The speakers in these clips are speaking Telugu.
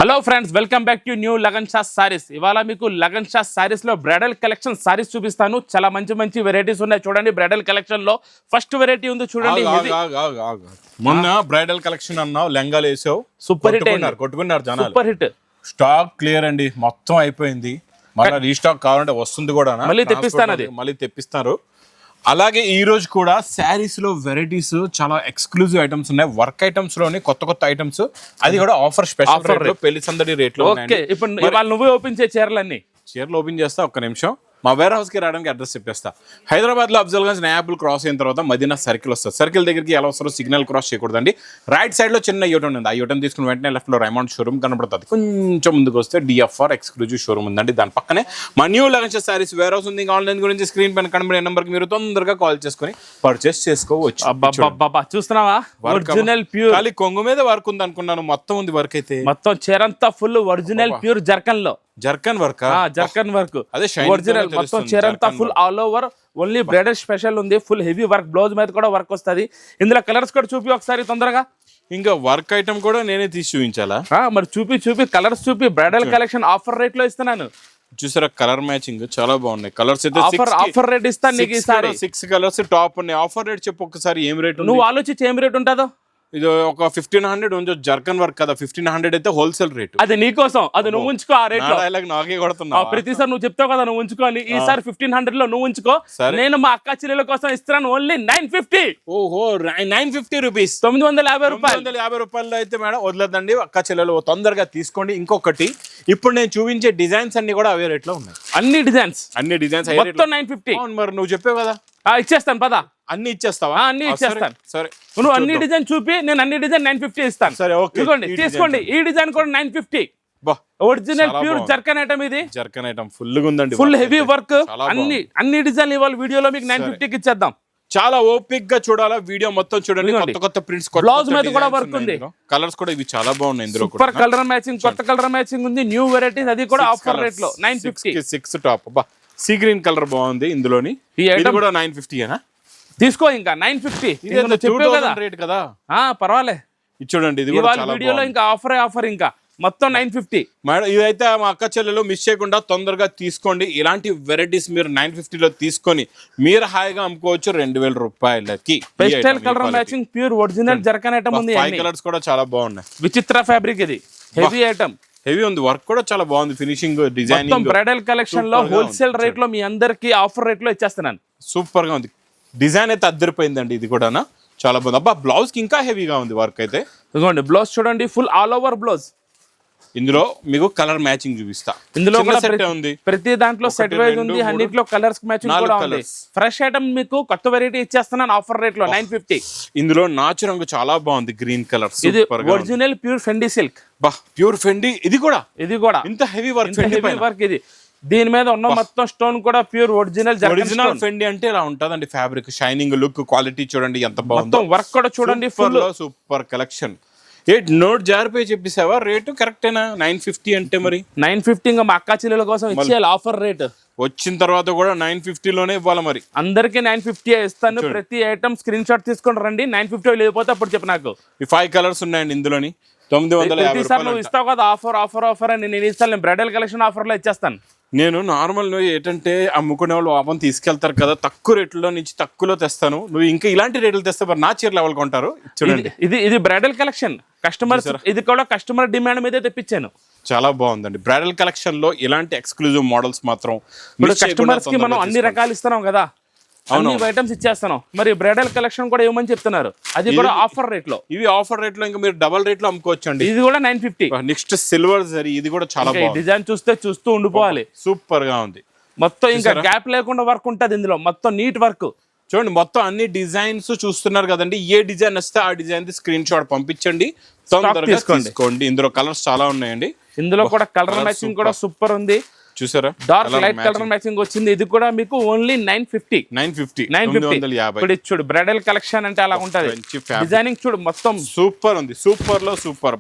Hello friends, welcome back to new Lagan Shah saris. ఇవాళ మీకు లగన్ షా సారీస్ లో బ్రైడల్ కలెక్షన్ సారీస్ చూపిస్తాను. చాలా మంచి వెరైటీస్ ఉన్నాయి. చూడండి, బ్రైడల్ కలెక్షన్ లో ఫస్ట్ వెరైటీ ఉంది. చూడండి, మొన్న బ్రైడల్ కలెక్షన్ అన్నావు, లెంగాలు వేసావు, సూపర్ హిట్ కొట్టుకున్నారు జనాలు. Super hit. స్టాక్ క్లియర్ అండి, మొత్తం అయిపోయింది. మళ్ళీ రీస్టాక్ కావాలంటే వస్తుంది కూడా, మళ్ళీ తెప్పిస్తాను, అది మళ్ళీ తెప్పిస్తారు. అలాగే ఈ రోజు కూడా శారీస్ లో వెరైటీస్ చాలా ఎక్స్క్లూజివ్ ఐటమ్స్ ఉన్నాయి. వర్క్ ఐటమ్స్ లోని కొత్త ఐటమ్స్, అది కూడా ఆఫర్ స్పెషల్ రేట్ లో, పెళ్లి సందడి రేట్ లో. ఓకే, ఇప్పుడు ఇవాళ నువ్వే ఓపెన్ చేయ చీరలు ఓపెన్ చేస్తా. ఒక్క నిమిషం, మా వేర్ హౌస్ కి రావడానికి అడ్రస్ చెప్పేస్తా. హైదరాబాద్ లో అఫ్జల్గంజ్ నయాబుల్ క్రాస్ అయిన తర్వాత మదీనా సర్కిల్ వస్తుంది. సర్కిల్ దగ్గరికి ఎలా వస్తారో సిగ్నల్ క్రాస్ చేయకూడదండి. రైట్ సైడ్ లో చిన్న యూటర్న్ ఉంది. ఆ యూటర్న్ తీసుకుని వెంటనే లెఫ్ట్ లో రైమండ్ షోరూమ్ కనబడుతుంది. కొంచెం ముందుకు వస్తే డిఎఫ్ఆర్ ఎక్స్క్లూజివ్ షోరూమ్ ఉందండి. దాని పక్కనే మా new Lagan Shah saris warehouse ఉంది. ఆన్లైన్ గురించి స్క్రీన్ పైన కనబడే నెంబర్ కి మీరు తొందరగా కాల్ చేసుకుని పర్చేస్ చేసుకోవచ్చు. చూస్తున్నావా, ఒరిజినల్ ప్యూర్. ఖాళీ కొంగు మీద వర్క్ ఉంది అనుకున్నాను, మొత్తం ఉంది వర్క్. అయితే మొత్తం చీరంతా ఫుల్ ఒరిజినల్ ప్యూర్ జర్కన్ లో. జర్కన్ వర్క్, జర్కన్ వర్క్, అదే ఒరిజినల్. మొత్తం చీరంతా full all over. Only bridal special ఉంది. ఫుల్ హెవీ వర్క్, బ్లౌజ్ మీద కూడా వర్క్ వస్తుంది. ఇందులో కలర్స్ కూడా చూపి ఒకసారి తొందరగా. ఇంకా వర్క్ ఐటమ్ కూడా నేనే తీసి చూపించాలా? మరి చూపి కలర్స్ చూపి. బ్రైడల్ కలెక్షన్ ఆఫర్ రేట్ లో ఇస్తున్నాను. చూసారా, కలర్ మ్యాచింగ్ చాలా బాగున్నాయి. కలర్స్ అయితే ఆఫర్ రేట్ ఇస్తాను నీకు ఈసారి. 6 కలర్స్ టాప్ ఉన్నాయి. ఆఫర్ రేట్ చెప్పు ఒకసారి, ఏం రేట్? నువ్వు ఆలోచించి ఏం రేట్ ఉంటుందో. ఇది ఒక 1500 ఉంది. జర్కన్ వర్క్ కదా, 1500 అయితే హోల్సేల్ రేట్. అది నీకోసం, అది నువ్వు ఉంచుకో. ఆ రేట్ నాకే కొడుతున్నా. ప్రతిసారి నువ్వు చెప్తావు కదా, నువ్వు ఉంచుకోని. ఈసారి 1500 లో నువ్వు ఉంచుకో. నేను మా అక్క చెల్లెల కోసం ఇస్తున్నాను ఓన్లీ 950. ఓహో, 950 రూపీస్, 950 రూపాయలు. 950 రూపాయలు అయితే మేడం వదలదండి. అక్క చెల్లెలు తొందరగా తీసుకోండి. ఇంకొకటి, ఇప్పుడు నేను చూపించే డిజైన్స్ అన్ని కూడా అవే రేట్ లో ఉన్నాయి. అన్ని డిజైన్స్ మొత్తం 950. మరి నువ్వు చెప్పావు కదా, ఇచ్చేస్తాను పదా. అన్ని ఇచ్చేస్తావా? అన్ని ఇచ్చేస్తాను. సరే, నువ్వు అన్ని డిజైన్ చూపి, నేను అన్ని డిజైన్ 950 ఇస్తాను. సరే, ఓకే, తీసుకోండి. ఈ డిజైన్ కూడా 950. Original pure zircon item. ఇది జర్కన్ ఐటమ్ ఫుల్ గా ఉందండి, ఫుల్ హెవీ వర్క్. అన్ని డిజైన్ ఇవాళ వీడియోలో మీకు 950 కి ఇచ్చేద్దాం. చాలా ఓపిక్ గా చూడాలా వీడియో మొత్తం. చూడండి, కొత్త ప్రింట్స్, బ్లౌజ్ మీద కూడా వర్క్ ఉంది. కలర్స్ కూడా ఇవి చాలా బాగున్నాయి. ఇందులో సూపర్ కలర్ మ్యాచింగ్, కొత్త కలర్ మ్యాచింగ్ ఉంది. న్యూ వెరైటీస్, అది కూడా ఆఫర్ రేట్ లో 950. 6 టాప్. సీ గ్రీన్ కలర్ బాగుంది. ఇందులోని ఇది కూడా 950 ఏనా? తీసుకో. ఇంకా 950 రేట్ కదా, పర్వాలే. చూడండి, ఇది వీడియోలో ఇంకా ఆఫర్ ఇంకా మొత్తం 950. మేడం, ఇదైతే మా అక్క చెల్లెలు మిస్ చేయకుండా తొందరగా తీసుకోండి. ఇలాంటి వెరైటీస్ మీరు 950 లో తీసుకొని మీరు హాయిగా అమ్ముకోవచ్చు 2000 రూపాయలకి. Pastel colour matching pure original zircon item ఉంది. 5 కలర్స్ కూడా చాలా బాగున్నాయి. విచిత్ర ఫ్యాబ్రిక్, ఇది హెవీ ఐటమ్. హెవీ ఉంది, వర్క్ కూడా చాలా బాగుంది. Finishing, designing. బ్రైడల్ కలెక్షన్ లో హోల్సేల్ రేట్ లో మీ అందరికి ఆఫర్ రేట్ లో ఇచ్చేస్తున్నాను. సూపర్ గా ఉంది. డిజైన్ అయితే అద్దరిపోయిందండి. ఇది కూడా చాలా బాగుంది. బ్లౌజ్ కి ఇంకా హెవీగా ఉంది వర్క్ అయితే. ఇదిగోండి, బ్లౌజ్ చూడండి, ఫుల్ ఆల్ ఓవర్ బ్లౌజ్. ఇందులో మీకు కలర్ మ్యాచింగ్ చూపిస్తా. ఇందులో ఉంది, ప్రతి దాంట్లో సెట్ వైజ్ ఉంది. అన్నిట్లో కలర్స్ మ్యాచింగ్ కూడా ఉంది. ఫ్రెష్ ఐటమ్ మీకు కొత్త వెరైటీ ఇచ్చేస్తున్నాను ఆఫర్ రేట్ లో 950. ఇందులో నాచు రంగు చాలా బాగుంది, గ్రీన్ కలర్. ఇది original pure Fendi silk. Pure Fendi. ఇది కూడా ఇంత హెవీ వర్క్. ఇది దీని మీద ఉన్న మొత్తం స్టోన్ కూడా ప్యూర్ ఒరిజినల్ ఫెండి. అంటే ఇలా ఉంటదండి ఫ్యాబ్రిక్, షైనింగ్ లుక్, క్వాలిటీ చూడండి ఎంత బాగుందో. వర్క్ కూడా చూడండి, ఫుల్ సూపర్ కలెక్షన్. నోట్ జారిపోయి చెప్పేసావా? రేటు కరెక్టేనా? 950 అంటే మరి 950 ఇంకా మా అక్క చెల్లెల కోసం ఇచ్చేయాలి ఆఫర్ రేట్. వచ్చిన తర్వాత కూడా 950 లోనే ఇవ్వాలి. మరి అందరికి 950 ఇస్తాను. ప్రతి ఐటమ్ స్క్రీన్ షాట్ తీసుకొని రండి. 950 లేకపోతే అప్పుడు చెప్పు నాకు. ఈ 5 కలర్స్ ఉన్నాయండి. ఇందులోని 950 నువ్వు ఇస్తావు కదా ఆఫర్ అని. నేను ఇస్తాను. బ్రైడల్ కలెక్షన్ ఆఫర్ లో ఇచ్చేస్తాను. నేను నార్మల్ ఏంటంటే అమ్ముకునే వాళ్ళు పాపం తీసుకెళ్తారు కదా, తక్కువ రేట్లో నుంచి తక్కువలో తెస్తాను. నువ్వు ఇంకా ఇలాంటి రేట్లు తెస్తే మరి నా చీరలు ఎవరు కొంటారు? చూడండి, ఇది బ్రైడల్ కలెక్షన్. కస్టమర్స్, ఇది కూడా కస్టమర్ డిమాండ్ మీదే తెప్పించాను. చాలా బాగుందండి. బ్రైడల్ కలెక్షన్ లో ఇలాంటి ఎక్స్క్లూజివ్ మోడల్స్ మాత్రం కస్టమర్స్ కి మనం అన్ని రకాలు ఇస్తున్నాం కదా, అన్ని ఐటమ్స్ ఇచ్చేస్తాను. మరి బ్రైడల్ కలెక్షన్ కూడా ఏమని చెప్తున్నారు, అది కూడా ఆఫర్ రేట్ లో. ఇవి ఆఫర్ రేట్ లో ఇంకా మీరు డబల్ రేట్ లో అమ్ముకోవచ్చు అండి. ఇది కూడా 950. నెక్స్ట్ సిల్వర్ జరీ, ఇది కూడా చాలా బాగుంది. డిజైన్ చూస్తూ ఉండిపోవాలి. సూపర్ గా ఉంది. మొత్తం ఇంకా గ్యాప్ లేకుండా వర్క్ ఉంటది ఇందులో. మొత్తం నీట్ వర్క్. చూడండి, మొత్తం అన్ని డిజైన్స్ చూస్తున్నారు కదండి. ఏ డిజైన్ వస్తే ఆ డిజైన్ స్క్రీన్ షాట్ పంపించండి, తొందరగా తీసుకోండి. ఇందులో కలర్స్ చాలా ఉన్నాయండి. ఇందులో కూడా కలర్ మ్యాచింగ్ కూడా సూపర్ ఉంది. చూసారా, డార్క్ లైట్ కలర్ మ్యాచింగ్ వచ్చింది. ఇది కూడా మీకు ఓన్లీ 950. ఇప్పుడు చూడు, బ్రైడల్ కలెక్షన్ అంటే అలా ఉంటది. డిజైనింగ్ చూడు, మొత్తం సూపర్ ఉంది. సూపర్ లో సూపర్,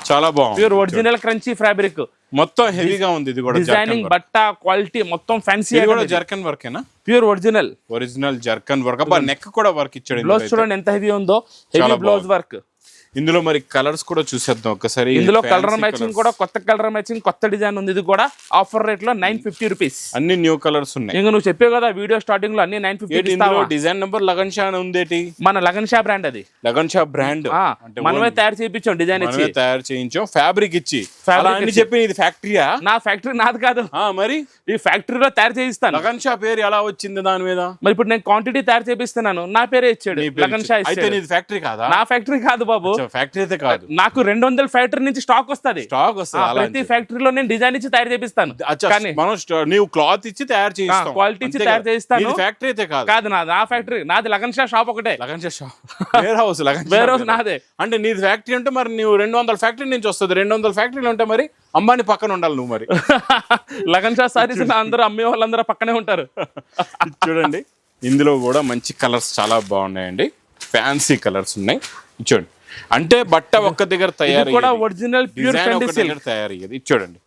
చాలా బాగుంది. ప్యూర్ ఒరిజినల్ క్రంచీ ఫ్యాబ్రిక్, మొత్తం హెవీగా ఉంది. ఇది కూడా డిజైనింగ్, బట్ట క్వాలిటీ మొత్తం ఫ్యాన్సీ. ఇది కూడా జర్కన్ వర్క్ ఏనా? Pure original zircon work. Neck కూడా వర్క్ ఇచ్చాడు. బ్లౌజ్ చూడండి ఎంత హెవీ ఉందో. Heavy blouse work. ఇందులో మరి కలర్స్ కూడా చూసేద్దాం ఒకసారి. ఇందులో కలర్ మ్యాచింగ్ కూడా కొత్త కలర్ మ్యాచింగ్ కొత్త డిజైన్ ఉంది. ఇది కూడా ఆఫర్ రేట్ లో 950 రూపీస్. అన్ని న్యూ కలర్స్ ఉన్నాయి. ఇంకా నువ్వు చెప్పావు కదా వీడియో స్టార్టింగ్ లో అన్ని 950. డిజైన్ నెంబర్ లగన్ షా ఉందేటి? మన లగన్ షా బ్రాండ్ అది. లగన్ షా బ్రాండ్ మనమే తయారు చేయించాం, డిజైన్ ఇచ్చి తయారు చేయించాం, ఫ్యాబ్రిక్ ఇచ్చి. అన్ని చెప్పి ఇది ఫ్యాక్టరీయా? నా ఫ్యాక్టరీ నాది కాదు. మరి ఈ ఫ్యాక్టరీలో తయారు చేయిస్తాను. లగన్ షా పేరు ఎలా వచ్చింది దాని మీద? మరి ఇప్పుడు నేను క్వాంటిటీ తయారు చేపిస్తున్నాను, నా పేరే ఇచ్చాడు లగన్ షా. అయితే ఇది ఫ్యాక్టరీ కాదా? నా ఫ్యాక్టరీ కాదు బాబు, ఫ్యాక్టరీ అయితే కాదు. నాకు 200 ఫ్యాక్టరీ నుంచి స్టాక్ వస్తుంది. ప్రతి ఫ్యాక్టరీలో నేను డిజైన్ ఇచ్చి తయారు చేపిస్తాను. మనం నీవు క్లాత్ ఇచ్చి తయారు చేయిస్తాం, క్వాలిటీ ఇచ్చి తయారు చేయిస్తాను. ఫ్యాక్టరీ అయితే కాదు. కాదు నా ఫ్యాక్టరీ నాది. లగన్ షా షాప్ ఒకటే. Lagan Shah shop warehouse. Warehouse నాదే. అంటే నీది ఫ్యాక్టరీ అంటే మరి నువ్వు 200 ఫ్యాక్టరీ నుంచి వస్తుంది. 200 ఫ్యాక్టరీలు ఉంటే మరి అంబానీ పక్కన ఉండాలి నువ్వు మరి. లగన్ షా సారీస్ అందరూ అమ్మే వాళ్ళందరూ పక్కనే ఉంటారు. చూడండి ఇందులో కూడా మంచి కలర్స్ చాలా బాగున్నాయండి. ఫ్యాన్సీ కలర్స్ ఉన్నాయి. చూడండి అంటే బట్ట ఒక్క దగ్గర తయారు కూడా ఒరిజినల్ ప్యూర్ తయారయ్యేది. చూడండి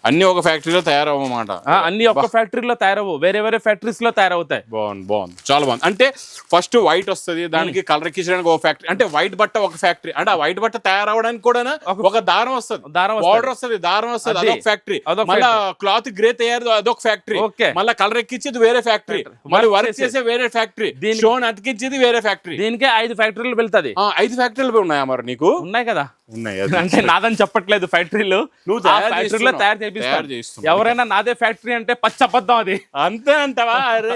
అన్ని ఒక ఫ్యాక్టరీలో తయారవ్వమాట. అన్ని ఒక ఫ్యాక్టరీలో తయారవు, వేరే వేరే ఫ్యాక్టరీస్ లో తయారవుతాయి. బాగుంది చాలా బాగుంది. అంటే ఫస్ట్ వైట్ వస్తుంది, దానికి కలర్ ఎక్కించడానికి ఒక ఫ్యాక్టరీ. అంటే వైట్ బట్ట ఒక ఫ్యాక్టరీ. అంటే ఆ వైట్ బట్ట తయారవడానికి కూడా ఒక దారం వస్తుంది, బార్డర్ వస్తుంది, దారం వస్తుంది, అదొక ఫ్యాక్టరీ. మళ్ళీ క్లాత్ గ్రే తయారు అదొక ఫ్యాక్టరీ. మళ్ళీ కలర్ ఎక్కించేది వేరే ఫ్యాక్టరీ, మళ్ళీ వర్క్ చేసే వేరే ఫ్యాక్టరీ, స్టోన్ అతికించేది వేరే ఫ్యాక్టరీ. దీనికే 5 ఫ్యాక్టరీలు వెళ్తాది. 5 ఫ్యాక్టరీలు ఉన్నాయా మరి నీకు? ఉన్నాయి కదా. ఉన్నాయి. అంటే నాదని చెప్పట్లేదు, ఫ్యాక్టరీలు నువ్వు ఫ్యాక్టరీలో తయారు చేపిస్తాను. ఎవరైనా నాదే ఫ్యాక్టరీ అంటే పచ్చబద్ధం అది. అంతే అంటావా? అరే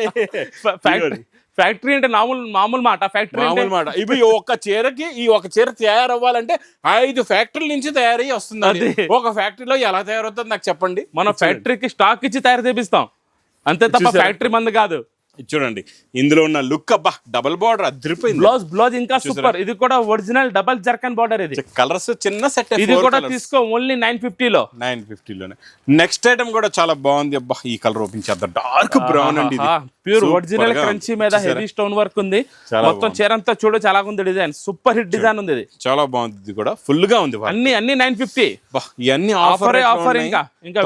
ఫ్యాక్టరీ అంటే మామూలు మాట. ఫ్యాక్టరీ మామూలు మాట. ఇప్పుడు ఒక చీర తయారవ్వాలంటే 5 ఫ్యాక్టరీల నుంచి తయారయ్యి వస్తుంది. ఒక ఫ్యాక్టరీలో ఎలా తయారవుతుంది నాకు చెప్పండి. మనం ఫ్యాక్టరీకి స్టాక్ ఇచ్చి తయారు చేపిస్తాం అంతే తప్ప ఫ్యాక్టరీ మంది కాదు. చూడండి ఇందులో ఉన్న లుక్ అబ్బా, డబుల్ బార్డర్ అదిరిపోయింది. బ్లౌజ్ ఇంకా సూపర్. ఇది కూడా ఒరిజినల్ డబుల్ జర్కన్ బార్డర్. ఇది కలర్స్ చిన్న సెట్. ఇది కూడా తీసుకో ఓన్లీ 950 లో. 950 లోనే. నెక్స్ట్ ఐటమ్ కూడా చాలా బాగుంది అబ్బా. ఈ కలర్ ఓపెన్ చేద్దాం. డార్క్ బ్రౌన్ అండి. ప్యూర్ ఒరిజినల్ క్రంచీ మీద హెవీ స్టోన్ వర్క్ ఉంది. మొత్తం చీర అంతా చూడు చాలా ఉంది. డిజైన్ సూపర్ హిట్ డిజైన్ ఉంది. ఇది చాలా బాగుంది. ఇది కూడా ఫుల్ గా ఉంది. అన్ని 950. ఇవన్నీ ఆఫర్. ఇంకా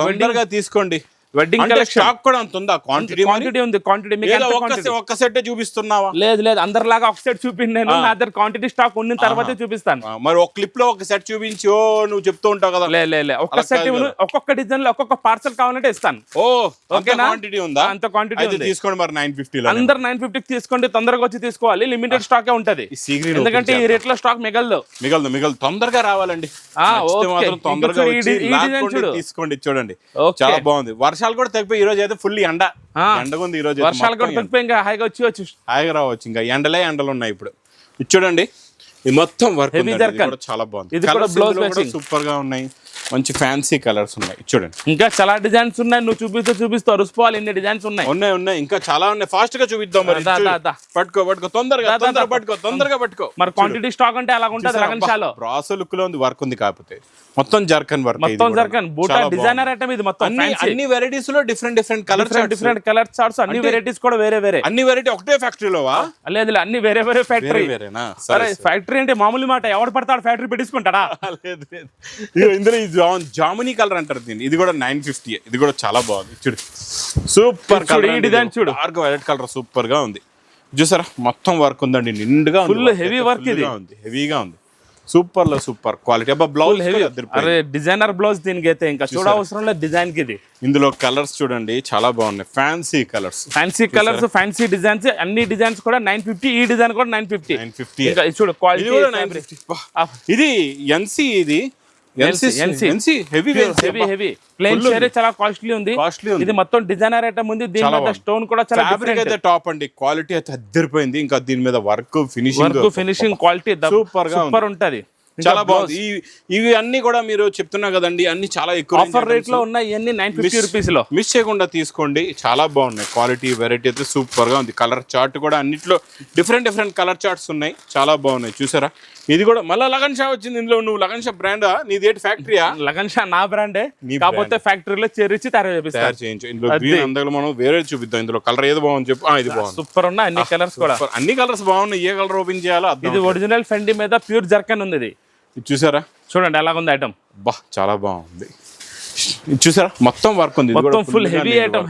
వెంటనే తీసుకోండి. వెడ్డింగ్ కలెక్షన్ స్టాక్ కూడా అంత ఉందా? క్వాంటిటీ ఉంది. క్వాంటిటీ ఒక్క సెట్ చూపిస్తున్నావా? లేదు అందరిలాగా ఒక సెట్ చూపిండి. నేను నా దగ్గర క్వాంటిటీ స్టాక్ ఉన్న తర్వాతే చూపిస్తాను. మరి ఒక క్లిప్ లో ఒక సెట్ చూపించి నువ్వు చెప్తూ ఉంటావు కదా. లే ఒక్క సెట్ ఒక్కొక్క డిజైన్ లో ఒక్కొక్క పార్సల్ కావాలంటే ఇస్తాను. ఓకేనా? క్వాంటిటీ ఉందా? అంత క్వాంటిటీ తీసుకోండి మరి 950 లో. అందరు 950 కి తీసుకోండి. తొందరగా వచ్చి తీసుకోవాలి. లిమిటెడ్ స్టాక్ ఉంటది, ఎందుకంటే ఈ రేట్ లో స్టాక్ మిగలదు. తొందరగా రావాలండి. తొందరగా తీసుకోండి. చూడండి చాలా బాగుంది. వర్షాలు కూడా తగ్గిపోయి ఈ రోజు అయితే ఫుల్ ఎండగా ఉంది. ఈ రోజు వర్షాలు కూడా తగ్గిపోయి ఇంకా హాయిగా రావచ్చు. ఇంకా ఎండలు ఉన్నాయి ఇప్పుడు. చూడండి ఇది మొత్తం వర్క్ చాలా బాగుంది. సూపర్ గా ఉన్నాయి. మంచి ఫ్యాన్సీ కలర్స్ ఉన్నాయి. చూడండి ఇంకా చాలా డిజైన్స్ ఉన్నాయి. నువ్వు చూపిస్తూ రుసుకోవాలి. ఇన్ని డిజైన్స్ ఉన్నాయి. ఇంకా చాలా ఉన్నాయి. ఫాస్ట్ గా చూపిద్దాం. మరి పట్టుకో తొందరగా పట్టుకో. మరి క్వాంటిటీ స్టాక్ అంటే అలా ఉంటుంది. లగన్ షాలో బ్రాసో లుక్ లో ఉంది. వర్క్ ఉంది కాకపోతే మొత్తం జర్కన్ వర్క్. బూటా డిజైనర్ ఐటమ్ ఇది. మొత్తం అన్ని వెరైటీస్ లో డిఫరెంట్ కలర్ చార్ట్స్. అన్ని వెరైటీస్ కూడా వేరే. అన్ని వెరైటీ ఒకటే ఫ్యాక్టరీలో లేదు అన్ని వేరే ఫ్యాక్టరీ. ఫ్యాక్టరీ అంటే మామూలు మాట. ఎవడు పడతాడు ఫ్యాక్టరీ పెట్టించుకుంటాడా? లేదు. ఇందులో జామునీ కలర్ అంటారు దీన్ని. ఇది కూడా 950. ఇది కూడా చాలా బాగుంది. చూడు సూపర్ కలర్. ఈ డిజైన్ చూడు. డార్క్ వైలెట్ కలర్ సూపర్ గా ఉంది. చూసారా మొత్తం వర్క్ ఉందండి. నిండుగా ఫుల్ హెవీ వర్క్. ఇది హెవీగా ఉంది. Super quality. అబ్బా బ్లౌజ్ హెవీ. డిజైనర్ బ్లౌజ్ దీనికి అయితే ఇంకా చూడ అవసరం లేదు డిజైన్ కి. ఇది ఇందులో కలర్స్ చూడండి చాలా బాగున్నాయి. Fancy colours fancy designs. అన్ని డిజైన్స్ కూడా 950. ఈ డిజైన్ కూడా 950. చూడు క్వాలిటీ. ఇది ఎన్సీ. ఇది హెవీ ప్లెయిన్ షేర్ చాలా కాస్ట్లీ ఉంది. ఇది మొత్తం డిజైనర్ ఐటమ్ ఉంది. దీని మీద స్టోన్ కూడా చాలా ఫ్యాబ్రిక్ అయితే టాప్ అండి. క్వాలిటీ అయితే అద్దరిపోయింది. ఇంకా దీని మీద వర్క్ ఫినిషింగ్ క్వాలిటీ సూపర్ ఉంటది. చాలా బాగుంది. ఇవి అన్ని కూడా మీరు చెప్తున్నా కదండి, అన్ని చాలా ఎక్కువ ఆఫర్ రేట్ లో ఉన్నాయి. ఇవన్నీ 950 రూపీస్ లో. మిస్ చేయకుండా తీసుకోండి. చాలా బాగున్నాయి. క్వాలిటీ వెరైటీ అయితే సూపర్ గా ఉంది. కలర్ చార్ట్ కూడా అన్నిట్లో డిఫరెంట్ కలర్ చార్ట్స్ ఉన్నాయి. చాలా బాగున్నాయి. చూసారా ఇది కూడా మళ్ళీ లగన్ షా వచ్చింది. ఇందులో నువ్వు లగన్ షా బ్రాండా? నీదేంటి ఫ్యాక్టరీయా? లగన్ షా నా బ్రాండే, కాకపోతే ఫ్యాక్టరీలో చేర్చి తయారు చేయించు. ఇందులో గ్రీన్ అందరూ మనం వేరే చూపిద్దాం. ఇందులో కలర్ ఏది బాగుంది చెప్పు. ఇది బాగుంది. సూపర్ ఉన్నాయి. అన్ని కలర్స్ కూడా అన్ని కలర్స్ బాగున్నాయి. ఏ కలర్ ఓపెన్ చేయాలో. ఇది ఒరిజినల్ ఫెండి మీద ప్యూర్ జర్కన్ ఉంది. ఇది చూసారా? చూడండి ఎలాగుంది ఐటమ్. చాలా బాగుంది. చూసారా మొత్తం వర్క్ ఉంది. మొత్తం ఫుల్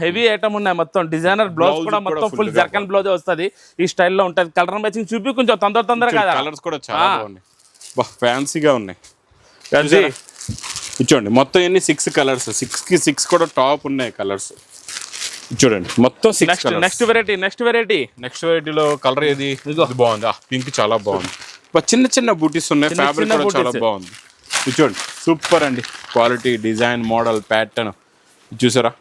హెవీ ఐటమ్ ఉన్నాయి. మొత్తం డిజైనర్ బ్లౌజ్ కూడా మొత్తం ఫుల్ జర్కన్ బ్లౌజ్ వస్తుంది. ఈ స్టైల్లో ఉంటది. కలర్ మ్యాచింగ్ చూపి కొంచెం తొందరగా. కలర్స్ కూడా చాలా బాగున్నాయి. ఫ్యాన్సీగా ఉన్నాయి. అది చూడండి మొత్తం ఎన్ని 6 కలర్స్, 6కి 6 కూడా టాప్ ఉన్నాయి కలర్స్. చూడండి మొత్తం 6 నెక్స్ట్ వెరైటీలో కలర్ ఏది? ఇది బాగుంది, పింక్ చాలా బాగుంది. చిన్న చిన్న బూటీస్ ఉన్నాయి, ఫ్యాబ్రిక్ కూడా చాలా బాగుంది. ఇది చూడండి సూపర్ అండి, క్వాలిటీ, డిజైన్, మోడల్, ప్యాటర్న్ చూసారా?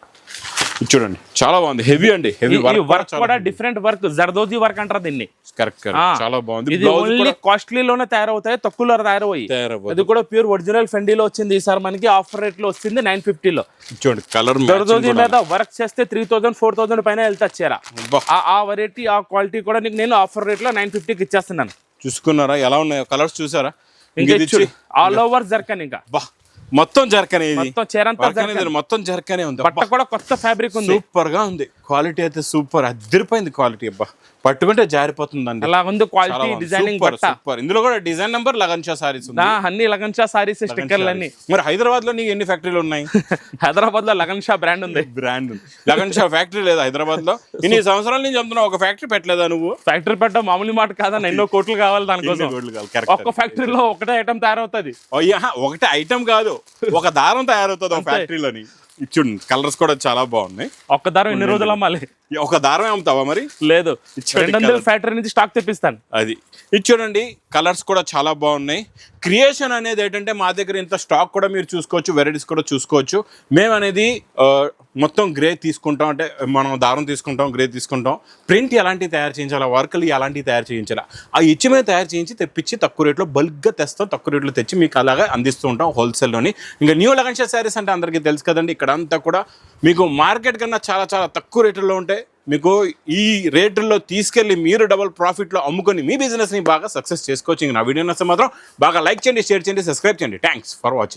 చూడండి చాలా బాగుంది, హెవీ అండి, హెవీ వర్క్ కూడా డిఫరెంట్ వర్క్, జర్దోజీ వర్క్ అంటారు దీన్ని. కరెక్ట్, చాలా బాగుంది. ఇది ఓన్లీ కాస్ట్లీలోనే తయారవుతాయి, తక్కువలో తయారవుతాయి. అది కూడా ప్యూర్ ఒరిజినల్ ఫెండీలో వచ్చింది. ఈసారి మనకి ఆఫర్ రేట్ లో వచ్చింది 950లో. చూడండి కలర్ జర్దోజీ మీద వర్క్ చేస్తే 3000 4000 పైన వెళ్తా చీర. ఆ వెరైటీ, ఆ క్వాలిటీ కూడా నేను ఆఫర్ రేట్ లో 950కి ఇచ్చేస్తున్నాను. చూసుకున్నారా ఎలా ఉన్నాయో కలర్స్? చూసారా? ఆల్ ఓవర్ జర్కన్, ఇంకా మొత్తం జర్కనే, మొత్తం జర్కనే ఉంది. బట్ట కూడా కొత్త ఫ్యాబ్రిక్ ఉంది, సూపర్ గా ఉంది. క్వాలిటీ అయితే సూపర్, అదిరిపోయింది క్వాలిటీ. అబ్బా పట్టుకుంటే జారిపోతుందండి, అలా ఉంది క్వాలిటీ, డిజైనింగ్. సూపర్. ఇందులో కూడా డిజైన్ నెంబర్ లగన్షా సారీస్ ఉంది, అన్ని లగన్షా సారీస్, స్టిక్కర్లు అన్ని. మరి హైదరాబాద్ లో నీకు ఎన్ని ఫ్యాక్టరీలు ఉన్నాయి? హైదరాబాద్ లో లగన్షా బ్రాండ్ ఉంది. లగన్షా ఫ్యాక్టరీ లేదా హైదరాబాద్ లో? ఇన్ని సంవత్సరాల నుంచి చెప్తున్నావు, ఒక ఫ్యాక్టరీ పెట్టలేదా నువ్వు? ఫ్యాక్టరీ పెట్టడం మామూలు మాట కాదని, ఎన్నో కోట్లు కావాలి దానికోసం. ఒక్క ఫ్యాక్టరీలో ఒకటే ఐటమ్ తయారవుతుంది. ఒకటే ఐటమ్ కాదు, ఒక దారం తయారవుతుంది ఒక ఫ్యాక్టరీలోని. చూడండి కలర్స్ కూడా చాలా బాగున్నాయి. ఒక్క దారం ఎన్ని రోజులు అమ్మాలి? ఒక దారం అమ్ముతావా మరి? లేదు, 200 ఫ్యాక్టరీ నుంచి స్టాక్ తెప్పిస్తాను. అది ఇది చూడండి, కలర్స్ కూడా చాలా బాగున్నాయి. క్రియేషన్ అనేది ఏంటంటే మా దగ్గర ఇంత స్టాక్ కూడా మీరు చూసుకోవచ్చు, వెరైటీస్ కూడా చూసుకోవచ్చు. మేము అనేది మొత్తం గ్రే తీసుకుంటాం, అంటే మనం దారం తీసుకుంటాం, గ్రే తీసుకుంటాం. ప్రింట్ ఎలాంటివి తయారు చేయించాలా, వర్క్లు ఎలాంటివి తయారు చేయించాలా, ఆ ఇచ్చి మేము తయారు చేయించి తెప్పించి తక్కువ రేట్లో బల్క్గా తెస్తాం, తక్కువ రేట్లో తెచ్చి మీకు అలాగా అందిస్తూ ఉంటాం హోల్సేల్లోని. ఇంకా న్యూ లగన్షా శారీస్ అంటే అందరికీ తెలుసు కదండి, ఇక్కడ అంతా కూడా మీకు మార్కెట్ కన్నా చాలా చాలా తక్కువ రేట్లలో ఉంటాయి. మీకు ఈ రేట్లలో తీసుకెళ్ళి మీరు డబుల్ ప్రాఫిట్లో అమ్ముకొని మీ బిజినెస్ని బాగా సక్సెస్ చేసుకోవచ్చు. ఇంకా నా వీడియో నచ్చితే మాత్రం బాగా లైక్ చేయండి, షేర్ చేయండి, సబ్స్క్రైబ్ చేయండి. Thanks for watching.